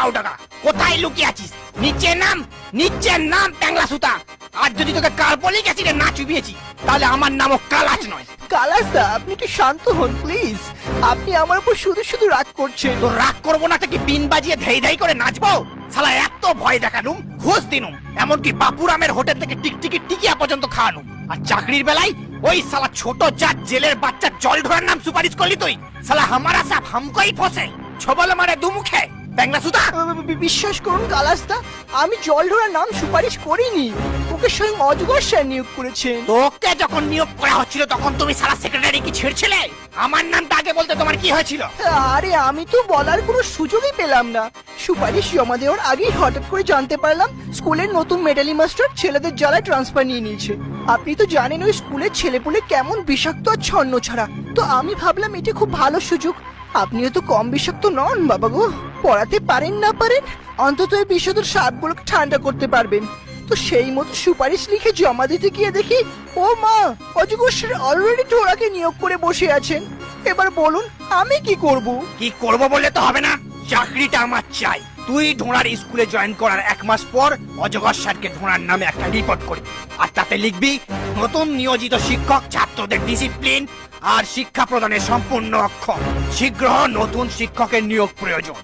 Cow টাকা কোথায় লুকিয়ে আছিস? নিচে নাম, নিচে নাম ট্যাংলা সুতা। আর যদি তোকে কার্বলিক অ্যাসিডে না চুবিয়েছি তাহলে আমার নামও কালাচ নয়। কালাসদা, আপনি একটু শান্ত হন প্লিজ। আপনি আমার উপর শুধু শুধু রাগ করছেন। তো রাগ করবো না তো কি বিন বাজিয়ে ধেই ধেই করে নাচবো? শালা এত ভয় দেখালুম, ঘুষ দিনুম, এমনকি বাপুরামের হোটেল থেকে টিকটিকি টিকিয়া পর্যন্ত খাওয়ানুম। আর চাকরির বেলায় ওই শালা ছোট জাত জেলের বাচ্চা জল ঢোরার নাম সুপারিশ করলি তুই। শালা হামারা সাপ হামকোই ফসে, ছবল মারে দুমুখে ট্যাংলা সুতা। বিশ্বাস করুন কালাসদা, আমি জল ঢোড়ার নাম সুপারিশ করিনি। ওকে স্বয়ং অজগর স্যার নিয়োগ করেছেন। তোকে যখন নিয়োগ করা হচ্ছিল তখন তুমি শালা সেক্রেটারি কি ছেড়ছিলে? আমার নামটা আগে বলতে তোমার কি হয়েছিল? আরে আমি তো বলার কোনো সুযোগই পেলাম না। সুপারিশ জমা দেওয়ার আগেই হঠাৎ করে জানতে পারলাম স্কুলের নতুন মেডালি মাস্টার ছেলেদের জ্বালায় ট্রান্সফার নিয়ে নিয়েছে। আপনি তো জানেন ওই স্কুলের ছেলেপুলে কেমন বিষাক্ত আর ছন্ন ছাড়া। তো আমি ভাবলাম এটা খুব ভালো সুযোগ। আপনিও তো কম বিষাক্ত নন বাবা গো। পড়াতে পারেন না পারেন, অন্তত এই বিষাক্ত সাপগুলোকে ঠান্ডা করতে পারবেন। তো সেই মতো সুপারিশ লিখে জমা দিতে গিয়ে দেখি ও মা, অজগর স্যার অলরেডি ঢোড়াকে নিয়োগ করে বসে আছেন। এবার বলুন আমি কি করব? কি করবো বললে তো হবে না, চাকরিটা আমার চাই। তুই ঢোঁড়ার স্কুলে জয়েন করার 1 মাস পর অজগর স্যারকে ঢোঁড়ার নামে একটা রিপোর্ট করবি। আর তাতে লিখবি নতুন নিয়োজিত শিক্ষক ছাত্রদের ডিসিপ্লিন আর শিক্ষা প্রদানের সম্পূর্ণ অক্ষম। শীঘ্র নতুন শিক্ষকের নিয়োগ প্রয়োজন।